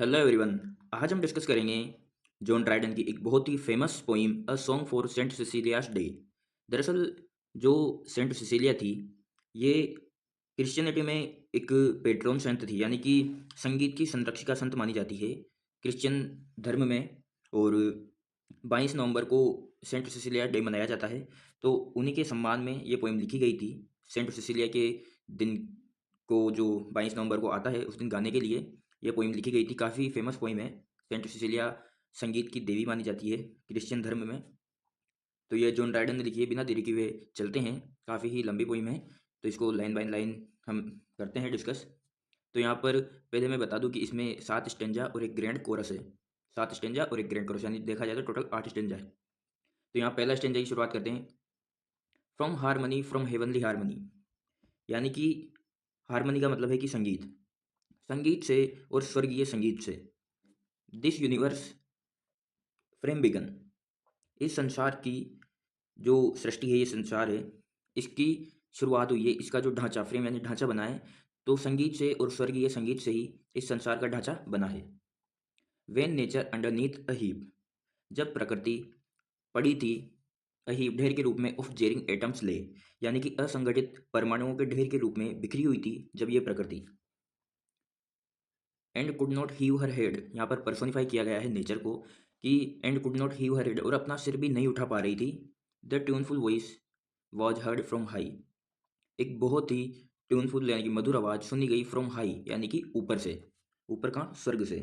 Hello everyone. आज हम discuss करेंगे जॉन ड्राइडन की एक बहुत ही famous poem a song for Saint Cecilia's day. दरअसल जो सेंट सिसिलिया थी, ये क्रिश्चियनिटी में एक पेट्रोन सेंट थी, यानी कि संगीत की संरक्षिका संत मानी जाती है क्रिश्चियन धर्म में। और 22 नवंबर को सेंट सिसिलिया डे मनाया जाता है, तो उन्हीं के सम्मान में ये पोइम लिखी गई थी। सेंट सिसिलिया के दिन को जो 22 नवंबर को आता है, उस दिन गाने के लिए ये पोइम लिखी गई थी। काफ़ी फेमस पोइम है। सेंट सिसिलिया संगीत की देवी मानी जाती है क्रिश्चियन धर्म में। तो ये जॉन ड्राइडन ने लिखी है। बिना देरी किए हुए चलते हैं, काफ़ी ही लंबी पोइम है, तो इसको लाइन बाय लाइन हम करते हैं डिस्कस। तो यहाँ पर पहले मैं बता दूं कि इसमें 7 स्टेंजा और एक ग्रैंड कोरस है। 7 स्टेंजा और एक ग्रैंड कोरस, यानी देखा जाए तो टोटल 8 स्टेंजा है। तो यहाँ पहला स्टेंजा की शुरुआत करते हैं। From harmony from heavenly harmony, यानी कि हारमनी का मतलब है कि संगीत, संगीत से और स्वर्गीय संगीत से। दिस यूनिवर्स फ्रेम बिगन, इस संसार की जो सृष्टि है, ये संसार है, इसकी शुरुआत हुई है। इसका जो ढांचा, फ्रेम यानी ढांचा बना है, तो संगीत से और स्वर्गीय संगीत से ही इस संसार का ढांचा बना है। When nature underneath a heap, जब प्रकृति पड़ी थी अ हीप, ढेर के रूप में, ऑफ जेरिंग एटम्स ले, यानी कि असंगठित परमाणुओं के ढेर के रूप में बिखरी हुई थी जब ये प्रकृति। And could not heave her head, यहाँ पर पर्सोनिफाई किया गया है नेचर को कि and could not heave her head, और अपना सिर भी नहीं उठा पा रही थी। The tuneful voice was heard from high, एक बहुत ही ट्यूनफुल यानी कि मधुर आवाज़ सुनी गई फ्रॉम हाई, यानी कि ऊपर से। ऊपर का स्वर्ग से।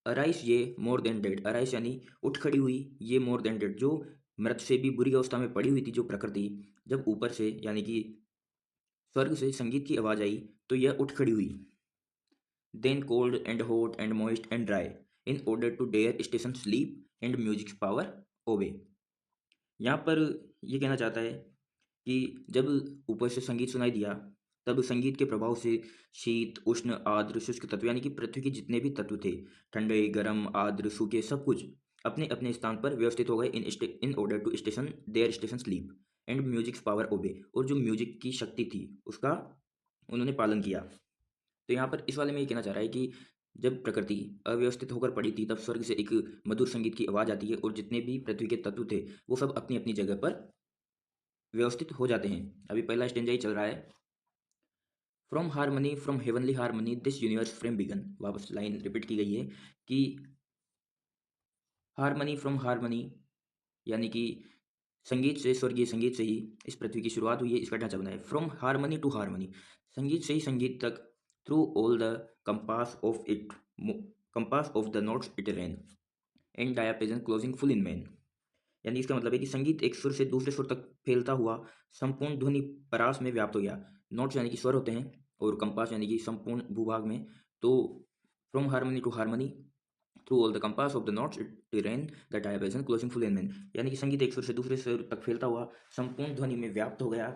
अराइस ये मोर देन डेड, अराइस यानी उठ खड़ी हुई, ये मोर देन डेड जो मृत से भी बुरी अवस्था में पड़ी हुई थी जो प्रकृति, जब ऊपर से यानी कि स्वर्ग से संगीत की आवाज़ आई तो यह उठ खड़ी हुई। Then cold and hot and moist and dry, in order to dare station sleep and music's power obey। यहाँ पर ये कहना चाहता है कि जब ऊपर से संगीत सुनाई दिया, तब संगीत के प्रभाव से शीत उष्ण आर्द्र शुष्क तत्व, यानी कि पृथ्वी के जितने भी तत्व थे, ठंडे गर्म आर्द्र सूखे, सब कुछ अपने अपने स्थान पर व्यवस्थित हो गए। In order to station their station sleep and music's power obey, और जो म्यूजिक की शक्ति थी उसका उन्होंने पालन किया। तो यहाँ पर इस वाले में ये कहना चाह रहा है कि जब प्रकृति अव्यवस्थित होकर पड़ी थी, तब स्वर्ग से एक मधुर संगीत की आवाज़ आती है, और जितने भी पृथ्वी के तत्व थे वो सब अपनी अपनी जगह पर व्यवस्थित हो जाते हैं। अभी पहला स्टेंजा ही चल रहा है। From harmony from heavenly harmony this universe frame began, वापस लाइन रिपीट की गई है कि हारमनी फ्रॉम हारमनी, यानी कि संगीत से, स्वर्गीय संगीत से ही इस पृथ्वी की शुरुआत हुई है, इसका ढांचा बना है। फ्रॉम हारमनी टू हारमनी, संगीत से ही संगीत तक। Through all the compass of it, compass of the notes it ran and diapason closing full in man, यानी इसका मतलब है कि संगीत एक सुर से दूसरे सुर तक फैलता हुआ संपूर्ण ध्वनि परास में व्याप्त हो गया। नोट्स यानी कि स्वर होते हैं, और कंपास यानी कि संपूर्ण भूभाग में। तो from harmony to harmony, through all the compass of the notes it ran the diapason closing full in man, यानी कि संगीत एक सुर से दूसरे सुर तक फैलता हुआ संपूर्ण ध्वनि में व्याप्त हो गया।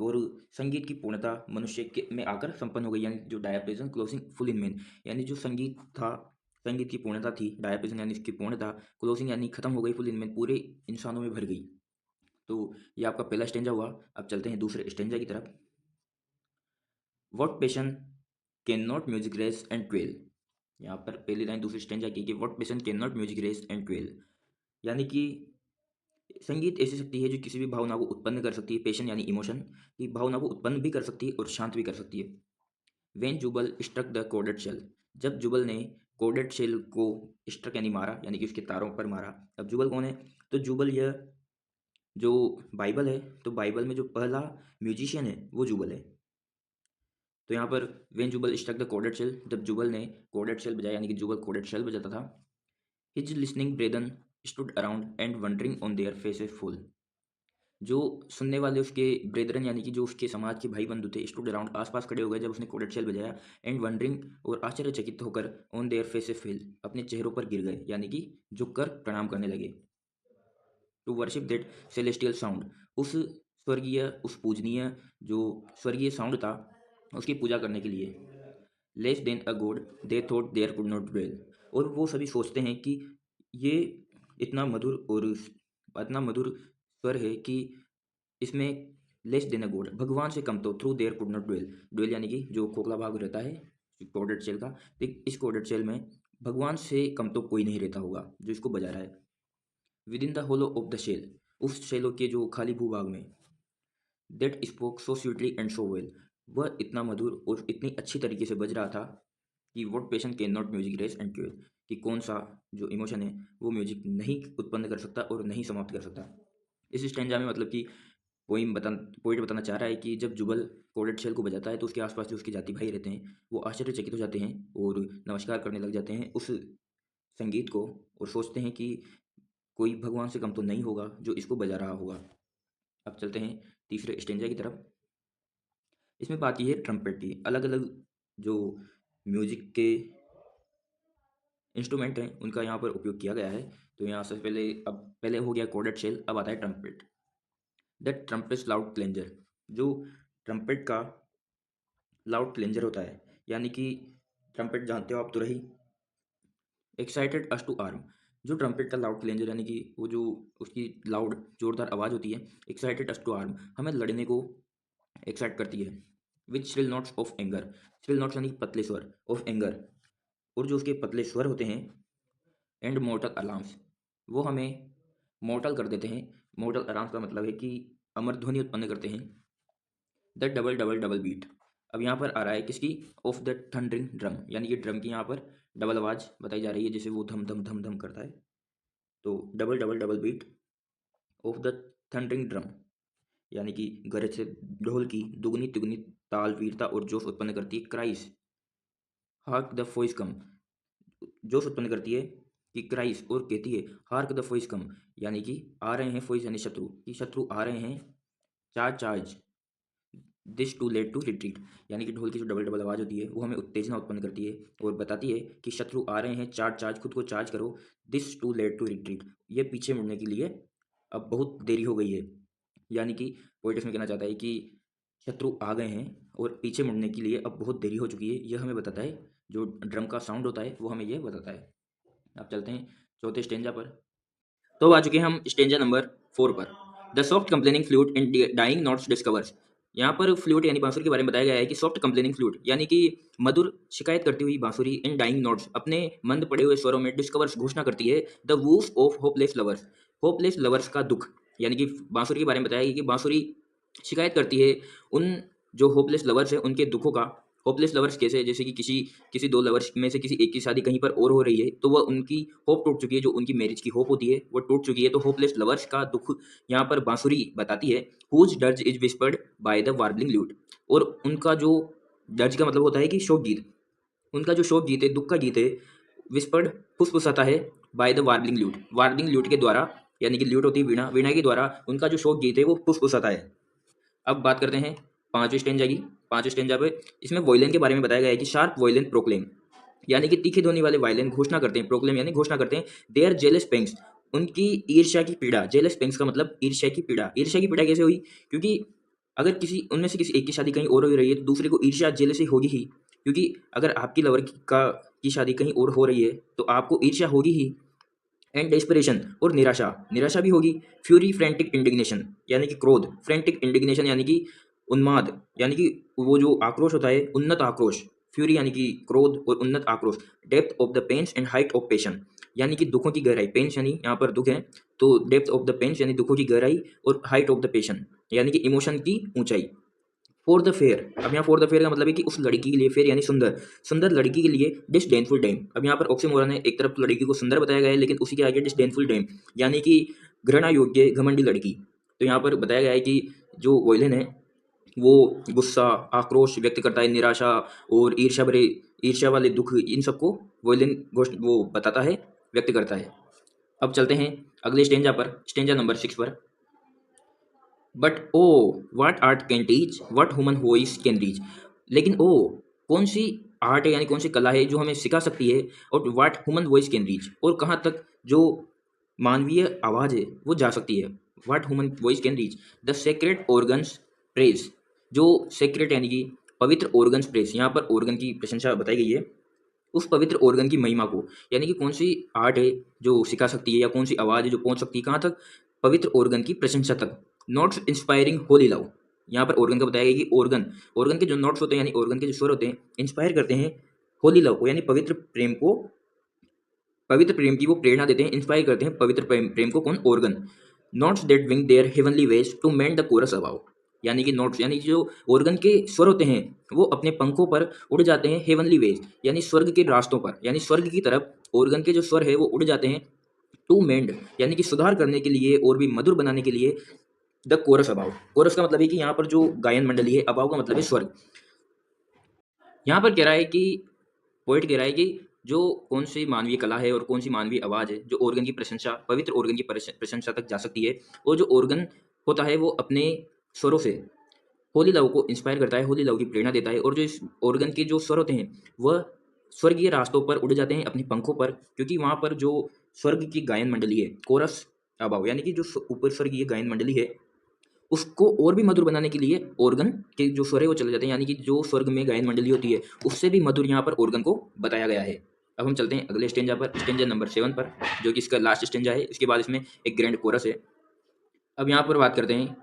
और संगीत की पूर्णता मनुष्य के में आकर संपन्न हो गई, यानी जो डायपेशन क्लोजिंग फुल इन मैन, यानी जो संगीत था, संगीत की पूर्णता थी, डायपेशन यानी इसकी पूर्णता, क्लोजिंग यानी खत्म हो गई, फुल इन मैन पूरे इंसानों में भर गई। तो ये आपका पहला स्टेंजा हुआ। अब चलते हैं दूसरे स्टेंजा की तरफ। What passion can not music raise and quell, यहाँ पर पहली लाइन दूसरी स्टेंजा की कि what passion can not music raise and quell, यानी कि संगीत ऐसी शक्ति है जो किसी भी भावना को उत्पन्न कर सकती है। पैशन यानी इमोशन, की भावना को उत्पन्न भी कर सकती है और शांत भी कर सकती है। वेन जुबल स्ट्रक द कोडेड शेल, जब जुबल ने कोडेड शेल को स्ट्रक यानी मारा, यानी कि उसके तारों पर मारा। अब जुबल कौन है? तो जुबल यह जो बाइबल है, तो बाइबल में जो पहला म्यूजिशियन है वो जुबल है। तो यहाँ पर वेन जुबल स्ट्रक द कोडेड शेल, जब जुबल ने कोडेड शेल बजाया, यानी कि जुबल कोडेड शेल बजाता था। His listening brethren stood around and wondering on their faces full, जो सुनने वाले उसके ब्रेदरन यानी कि जो उसके समाज के भाई बंधु थे, स्टूड अराउंड आसपास खड़े हो गए जब उसने कोडेड शेल बजाया। एंड वंडरिंग, और आश्चर्यचकित होकर, ऑन देयर फेसेस फेल, अपने चेहरों पर गिर गए, यानी कि झुककर प्रणाम करने लगे। To worship that celestial sound, उस स्वर्गीय, उस पूजनीय जो स्वर्गीय साउंड था, उसकी पूजा करने के लिए। Less than a god they thought there could not dwell, और वो सभी सोचते हैं कि ये इतना मधुर और इतना मधुर स्वर है कि इसमें लेस देन अ गॉड, भगवान से कम तो, through there could not dwell, dwell यानी कि जो खोखला भाग रहता है, कोडेड शेल का। तो इस कोडेड शेल में भगवान से कम तो कोई नहीं रहता होगा जो इसको बजा रहा है। Within the hollow of the shell, उस शेलों के जो खाली भूभाग में, that spoke so sweetly and so well, वह इतना मधुर और इतनी अच्छी तरीके से बज रहा था कि what passion can not music raise and quell, कि कौन सा जो इमोशन है वो म्यूजिक नहीं उत्पन्न कर सकता और नहीं समाप्त कर सकता। इस स्टैंजा में मतलब कि पोइट बताना चाह रहा है कि जब जुगल कोडेड शेल को बजाता है तो उसके आसपास जो उसके जाति भाई रहते हैं वो आश्चर्यचकित हो जाते हैं और नमस्कार करने लग जाते हैं उस संगीत को, और सोचते हैं कि कोई भगवान से कम तो नहीं होगा जो इसको बजा रहा होगा। अब चलते हैं तीसरे स्टेंजा की तरफ। इसमें बात ये है ट्रम्पेट की। अलग अलग जो म्यूजिक के इंस्ट्रूमेंट हैं उनका यहाँ पर उपयोग किया गया है। तो यहाँ से पहले हो गया कोडेड शेल, अब आता है trumpet. That trumpet loud cleanser, जो ट्रम्पेट का लाउड क्लेंजर होता है, यानी कि ट्रम्पेट जानते हो आप तो रही। एक्साइटेड अस टू आर्म, जो ट्रम्पेट का लाउड क्लेंजर यानी कि वो जो उसकी लाउड जोरदार आवाज़ होती है, एक्साइटेड अस टू आर्म, हमें लड़ने को एक्साइट करती है। With shrill notes of anger, shrill notes यानी पतले स्वर, ऑफ एंगर, और जो उसके पतले स्वर होते हैं, एंड मोर्टल अलार्म्स, वो हमें मोर्टल कर देते हैं। मोर्टल अलार्म्स का मतलब है कि अमर ध्वनि उत्पन्न करते हैं। The double double double beat, अब यहाँ पर आ रहा है किसकी, ऑफ द थंडरिंग ड्रम, यानी कि ड्रम की यहाँ पर डबल आवाज़ बताई जा रही है जैसे वो धम धम धम धम करता है। तो double double double beat of the thundering drum, यानी कि गरज से ढोल की दुगनी तिगुनी ताल, वीरता और जोश उत्पन्न करती है। क्राइस हार्क द वॉइस कम, जोश उत्पन्न करती है कि क्राइस, और कहती है हार्क द वॉइस कम, यानी कि आ रहे हैं वॉइस यानी शत्रु, कि शत्रु आ रहे हैं। Charge charge this too late to retreat, यानी कि ढोल की जो डबल डबल आवाज़ होती है वो हमें उत्तेजना उत्पन्न करती है और बताती है कि शत्रु आ रहे हैं। चार्ज चार्ज, खुद को चार्ज करो। This too late to retreat, ये पीछे मुड़ने के लिए अब बहुत देरी हो गई है, यानी कि पोइट इसमें कहना चाहता है कि शत्रु आ गए हैं और पीछे मुड़ने के लिए अब बहुत देरी हो चुकी है। यह हमें बताता है, जो ड्रम का साउंड होता है वो हमें यह बताता है। अब चलते हैं चौथे स्टेंजा पर। तो अब आ चुके हैं हम स्टेंजा नंबर 4 पर। The soft complaining flute in dying notes discovers, यहाँ पर फ्लूट यानी बांसुरी के बारे में बताया गया है कि सॉफ्ट कंप्लेनिंग फ्लूट यानी कि मधुर शिकायत करती हुई बांसुरी इन डाइंग नोट्स, अपने मंद पड़े हुए स्वरों में डिस्कवर्स घोषणा करती है the woof of hopeless lovers, hopeless lovers का दुख, यानी कि बांसुरी के बारे में बताया गया कि बांसुरी शिकायत करती है उन जो होपलेस लवर्स है उनके दुखों का। होपलेस लवर्स कैसे, जैसे कि किसी किसी दो लवर्स में से किसी एक की शादी कहीं पर और हो रही है तो वह उनकी होप टूट चुकी है, जो उनकी मैरिज की होप होती है वो टूट चुकी है, तो होपलेस लवर्स का दुख यहाँ पर बांसुरी बताती है। Whose dirge is whispered by the warbling lute, और उनका जो डर्ज का मतलब होता है कि शोक गीत, उनका जो शोक गीत है, दुख का गीत है, विस्पर्ड फुसफुसाता है, bye the warbling lewd, वार्बलिंग lewd के द्वारा, यानी कि ल्यूट होती है वीणा, वीणा के द्वारा उनका जो शोक गीत है वो फुसफुसाता है। अब बात करते हैं पांचवें स्टेंजा की। पांचवें स्टेंजा पे इसमें वॉयलिन के बारे में बताया गया है कि शार्प वॉयलिन प्रोक्लेम, यानी कि तीखे ध्वनि वाले वायलिन घोषणा करते हैं, प्रोक्लेम यानी घोषणा करते हैं, देयर जेलस पेंग्स, उनकी ईर्ष्या की पीड़ा। जेलस पेंग्स का मतलब ईर्ष्या की पीड़ा। ईर्ष्या की पीड़ा कैसे हुई, क्योंकि अगर किसी उनमें से किसी एक की शादी कहीं और हो रही है तो दूसरे को ईर्ष्या जेलसी होगी ही, क्योंकि अगर आपकी लवर की शादी कहीं और हो रही है तो आपको ईर्ष्या होगी ही। एंड डेस्परेशन, और निराशा, निराशा भी होगी। फ्यूरी फ्रेंटिक इंडिग्नेशन, यानी कि क्रोध, फ्रेंटिक इंडिग्नेशन यानी कि उन्माद, यानी कि वो जो आक्रोश होता है, उन्नत आक्रोश। फ्यूरी यानी कि क्रोध और उन्नत आक्रोश। Depth of the pains and height of passion, यानी कि दुखों की गहराई, पेन्स यानी यहाँ पर दुख है, तो डेप्थ ऑफ द पेन्स यानी दुखों की गहराई, और हाइट ऑफ द पेशन यानी कि इमोशन की ऊंचाई। फॉर द फेयर, अब यहाँ फॉर द फेयर का मतलब है कि उस लड़की के लिए, फेयर यानी सुंदर, सुंदर लड़की के लिए डिसडेनफुल डेम। अब यहाँ पर ऑक्सीमोरन है, एक तरफ लड़की को सुंदर बताया गया है लेकिन उसी के आगे डिसडेनफुल डेम, यानी कि घृणा योग्य घमंडी लड़की। तो यहाँ पर बताया गया है कि जो वॉयलिन है वो गुस्सा, आक्रोश व्यक्त करता है, निराशा और ईर्ष्या वाले दुख, इन सबको वॉयलिन वो बताता है, व्यक्त करता है। अब चलते हैं अगले स्टेंजा पर, स्टेंजा नंबर 6 पर। But oh what art can teach what human voice can reach, लेकिन ओ कौन सी आर्ट है यानी कौन सी कला है जो हमें सिखा सकती है, और what human voice can reach, और कहाँ तक जो मानवीय आवाज़ है वो जा सकती है। What human voice can reach the sacred organ's praise, जो सेक्रेट यानी कि पवित्र ऑर्गन्स प्रेस, यहाँ पर ऑर्गन की प्रशंसा बताई गई है, उस पवित्र ऑर्गन की महिमा को, यानी कि कौन सी आर्ट है जो सिखा सकती है या कौन सी आवाज़ है जो पहुंच सकती है कहाँ तक, पवित्र ऑर्गन की प्रशंसा तक। नोट्स इंस्पायरिंग होली लव, यहाँ पर ऑर्गन का बताया गया कि ऑर्गन, ऑर्गन के जो नोट्स होते हैं यानी ऑर्गन के जो स्वर होते हैं, इंस्पायर करते हैं होली लव को यानी पवित्र प्रेम की वो प्रेरणा देते हैं, इंस्पायर करते हैं पवित्र प्रेम को। कौन? Organ. Notes that wing their heavenly ways to mend the chorus above, यानी कि नोट्स यानी कि जो ऑर्गन के स्वर होते हैं वो अपने पंखों पर उड़ जाते हैं हेवनली वेज यानी स्वर्ग के रास्तों पर, यानी स्वर्ग की तरफ ऑर्गन के जो स्वर है वो उड़ जाते हैं। टू मेंड यानी कि सुधार करने के लिए और भी मधुर बनाने के लिए द कोरस अबाउ। कोरस का मतलब है कि यहाँ पर जो गायन मंडली है, अबाउ का मतलब है स्वर्ग। यहाँ पर कह रहा है कि पोइट कह रहा है कि जो कौन सी मानवीय कला है और कौन सी मानवीय आवाज़ है जो ऑर्गन की प्रशंसा, पवित्र ऑर्गन की प्रशंसा तक जा सकती है, और जो ऑर्गन होता है वो अपने स्वरों से होली लव को इंस्पायर करता है, होली लव की प्रेरणा देता है, और जो इस ऑर्गन के जो स्वर होते हैं वह स्वर्गीय रास्तों पर उड़ जाते हैं अपने पंखों पर, क्योंकि वहाँ पर जो स्वर्ग की गायन मंडली है, कोरस अबाव यानी कि जो ऊपर स्वर्गीय गायन मंडली है, उसको और भी मधुर बनाने के लिए ऑर्गन के जो स्वर है वो चले जाते हैं, यानी कि जो स्वर्ग में गायन मंडली होती है उससे भी मधुर यहाँ पर ऑर्गन को बताया गया है। अब हम चलते हैं अगले स्टेंजा पर, स्टेंजा नंबर 7 पर, जो कि इसका लास्ट स्टेंजा है। इसके बाद इसमें एक ग्रैंड कोरस है। अब यहाँ पर बात करते हैं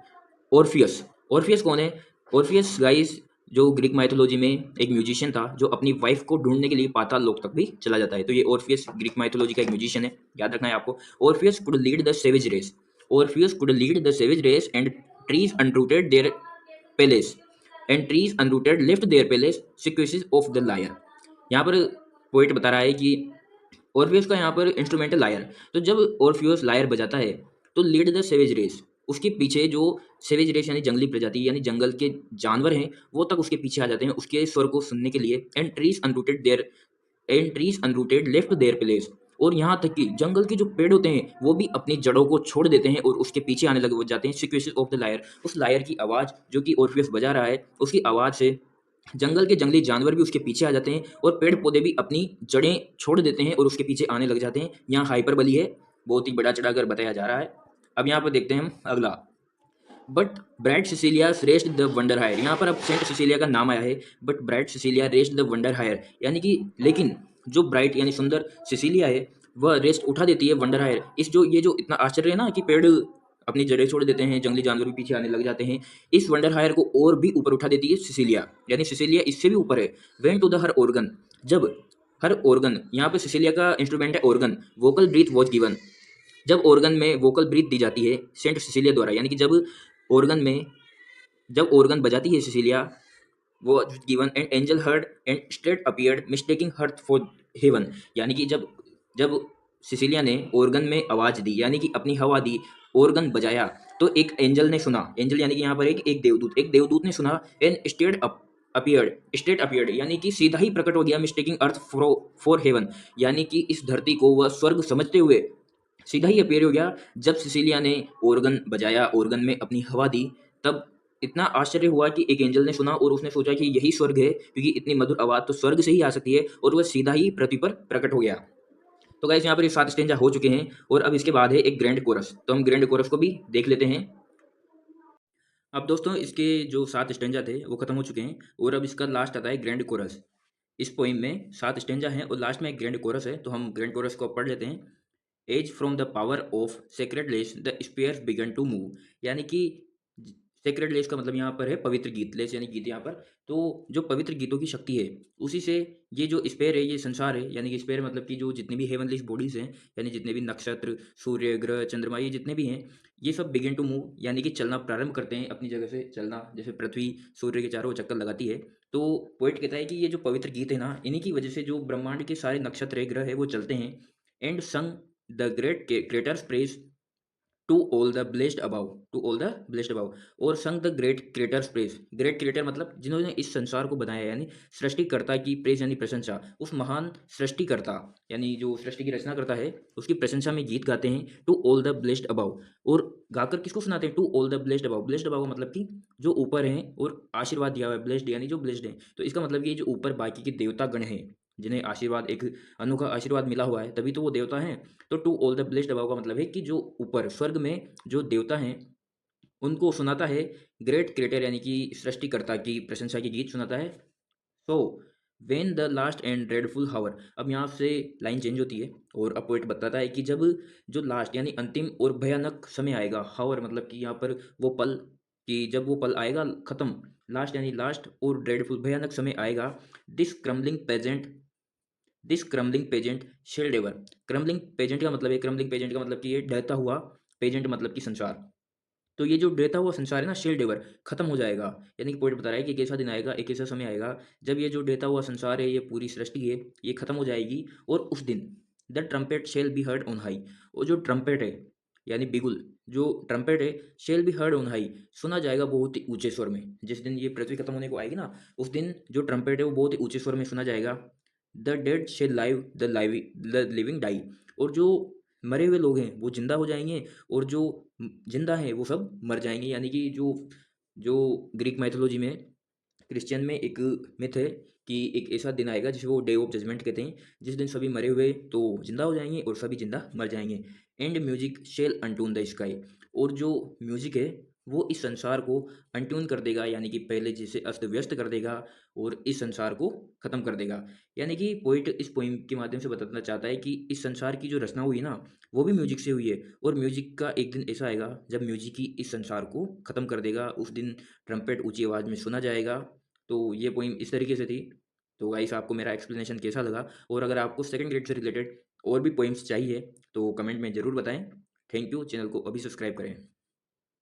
ऑर्फियस। ऑर्फियस कौन है? ऑर्फियस गाइस जो ग्रीक माइथोलॉजी में एक म्यूजिशियन था जो अपनी वाइफ को ढूंढने के लिए पाताल लोक तक भी चला जाता है। तो ये ऑर्फियस ग्रीक माइथोलॉजी का एक म्यूजिशियन है, याद रखना है आपको। Orpheus could lead the savage race, Orpheus could lead the savage race and trees unrooted their place and trees unrooted left their place sequences of the lyre. यहाँ पर poet बता रहा है कि ऑर्फियस का यहाँ पर इंस्ट्रूमेंटल लायर, तो जब ऑर्फियस लायर बजाता है तो लीड द सेवेज रेस, उसके पीछे जो सेवेज रेस यानी जंगली प्रजाति यानी जंगल के जानवर हैं वो तक उसके पीछे आ जाते हैं उसके स्वर को सुनने के लिए। And trees unrooted left their place, और यहाँ तक कि जंगल के जो पेड़ होते हैं वो भी अपनी जड़ों को छोड़ देते हैं और उसके पीछे आने लग जाते हैं। सिक्वेंसेस ऑफ द लायर, उस लायर की आवाज़ जो कि ऑर्फियस बजा रहा है उसकी आवाज़ से जंगल के जंगली जानवर भी उसके पीछे आ जाते हैं और पेड़ पौधे भी अपनी जड़ें छोड़ देते हैं और उसके पीछे आने लग जाते हैं। यहाँ हाइपरबली है, बहुत ही बड़ा चढ़ाकर बताया जा रहा है। अब यहाँ पर देखते हैं हम अगला। But bright Cecilia raised the wonder higher, यहाँ पर अब सेंट सिसिलिया का नाम आया है। But bright Cecilia raised the wonder higher, यानी कि लेकिन जो ब्राइट यानी सुंदर सिसिलिया है वह रेस्ट उठा देती है वंडर हायर। इस जो ये जो इतना आश्चर्य है ना कि पेड़ अपनी जड़ें छोड़ देते हैं, जंगली जानवर भी पीछे आने लग जाते हैं, इस वंडर हायर को और भी ऊपर उठा देती है सिसिलिया, यानी सिसिलिया इससे भी ऊपर है। Went to the her organ, जब हर ऑर्गन, यहाँ पे सिसिलिया का इंस्ट्रूमेंट है organ, vocal breath was given, जब ऑर्गन में वोकल ब्रीथ दी जाती है सेंट सिसिलिया द्वारा, यानी कि ऑर्गन में जब ऑर्गन बजाती है सिसिलिया, वो given and angel heard and straight appeared mistaking hearth for heaven, यानी कि जब जब सिसिलिया ने ऑर्गन में आवाज दी यानी कि अपनी हवा दी, ऑर्गन बजाया, तो एक एंजल ने सुना, एंजल यानी कि यहाँ पर एक देवदूत ने सुना, एंड स्टेट अपीयर्ड यानी कि सीधा ही प्रकट हो गया, मिस्टेकिंग अर्थ फॉर हेवन, यानी कि इस धरती को वह स्वर्ग समझते हुए सीधा ही अपीयर हो गया। जब सिसिलिया ने ऑर्गन बजाया, ऑर्गन में अपनी हवा दी, तब इतना आश्चर्य हुआ कि एक एंजल ने सुना और उसने सोचा कि यही स्वर्ग है, क्योंकि इतनी मधुर आवाज़ तो स्वर्ग से ही आ सकती है, और वह सीधा ही पृथ्वी पर प्रकट हो गया। तो गाइस यहाँ पर ये 7 स्टेंजा हो चुके हैं और अब इसके बाद है एक ग्रैंड कोरस, तो हम ग्रैंड कोरस को भी देख लेते हैं। अब दोस्तों इसके जो 7 स्टेंजा थे वो खत्म हो चुके हैं और अब इसका लास्ट आता है ग्रैंड कोरस। इस पोइम में 7 स्टेंजा हैं और लास्ट में एक ग्रैंड कोरस है, तो हम ग्रैंड कोरस को पढ़ लेते हैं। As from the power of sacred lays the spheres began to move, यानी कि सेक्रेड लेस का मतलब यहाँ पर है पवित्र गीत, लेस यानी गीत यहाँ पर, तो जो पवित्र गीतों की शक्ति है उसी से ये जो स्पेयर है, ये संसार है, यानी कि स्पेयर मतलब कि जो जितने भी हेवनली बॉडीज हैं, यानी जितने भी नक्षत्र, सूर्य, ग्रह, चंद्रमा, ये जितने भी हैं, ये सब बिगिन टू मूव यानी कि चलना प्रारंभ करते हैं, अपनी जगह से चलना, जैसे पृथ्वी सूर्य के चारों ओर चक्कर लगाती है। तो पोइट कहता है कि ये जो पवित्र गीत है ना, इन्हीं की वजह से जो ब्रह्मांड के सारे नक्षत्र ग्रह है वो चलते हैं। And sung the great creator's praise to all the blessed above, to all the blessed above, और sung the great creator's praise, great creator मतलब जिन्होंने इस संसार को बनाया, यानी सृष्टिकर्ता की प्रेज यानी प्रशंसा, उस महान सृष्टिकर्ता यानी जो सृष्टि की रचना करता है उसकी प्रशंसा में गीत गाते हैं, to all the blessed above, और गाकर किसको सुनाते हैं? To all the blessed above, blessed above मतलब कि जो ऊपर हैं और आशीर्वाद दिया हुआ है, ब्लेस्ड यानी जो ब्लेस्ड हैं, तो इसका मतलब ये जो ऊपर बाकी के देवता गण हैं जिन्हें आशीर्वाद, एक अनोखा आशीर्वाद मिला हुआ है, तभी तो वो देवता हैं। तो to all the blessed above का मतलब है कि जो ऊपर स्वर्ग में जो देवता हैं उनको सुनाता है ग्रेट क्रिएटर यानी कि सृष्टिकर्ता की प्रशंसा की गीत सुनाता है। So when the last and dreadful hour, अब यहाँ से लाइन चेंज होती है और अब पोइट बताता है कि जब जो लास्ट यानी अंतिम और भयानक समय आएगा, हावर मतलब कि यहाँ पर वो पल, कि जब वो पल आएगा खत्म, लास्ट यानी लास्ट और ड्रेडफुल भयानक समय आएगा, this crumbling pageant this crumbling pageant shall devour. Crumbling pageant का मतलब है, क्रम्बलिंग पेजेंट का मतलब कि ये ढहता हुआ, पेजेंट मतलब कि संसार। तो ये जो ढहता हुआ संसार है ना, शेल्ड एवर, खत्म हो जाएगा। यानी कि पॉइंट बता रहा है कि एक ऐसा दिन आएगा, एक ऐसा समय आएगा जब ये जो ढहता हुआ संसार है, ये पूरी सृष्टि है, ये खत्म हो जाएगी। और उस दिन the trumpet shall be heard on high. वो जो ट्रम्पेट है, यानी बिगुल, जो ट्रम्पेट है, shall be heard on high, सुना जाएगा बहुत ही ऊंचे स्वर में। जिस दिन ये पृथ्वी खत्म होने को आएगी ना, उस दिन जो ट्रम्पेट है वो बहुत ही ऊंचे स्वर में सुना जाएगा। The dead shall live, the living die. और जो मरे हुए लोग हैं वो जिंदा हो जाएंगे, और जो जिंदा हैं वो सब मर जाएंगे। यानी कि जो जो ग्रीक माइथोलॉजी में, क्रिश्चियन में एक मिथ है कि एक ऐसा दिन आएगा जिसे वो डे ऑफ जजमेंट कहते हैं, जिस दिन सभी मरे हुए तो जिंदा हो जाएंगे और सभी जिंदा मर जाएंगे। And music shall untune the sky. और जो म्यूजिक है वो इस संसार को अनट्यून कर देगा, यानी कि पहले जैसे अस्त व्यस्त कर देगा, और इस संसार को खत्म कर देगा। यानी कि पोइट इस पोइम के माध्यम से बताना चाहता है कि इस संसार की जो रचना हुई है ना, वो भी म्यूजिक से हुई है। और म्यूजिक का एक दिन ऐसा आएगा जब म्यूजिक ही इस संसार को खत्म कर देगा। उस दिन ट्रम्पेट ऊंची आवाज़ में सुना जाएगा। तो ये पोइम इस तरीके से थी। तो गाइस, आपको मेरा एक्सप्लेनेशन कैसा लगा? और अगर आपको सेकंड ग्रेड से रिलेटेड और भी पोइम्स चाहिए तो कमेंट में ज़रूर बताएं। Thank you. चैनल को अभी सब्सक्राइब करें।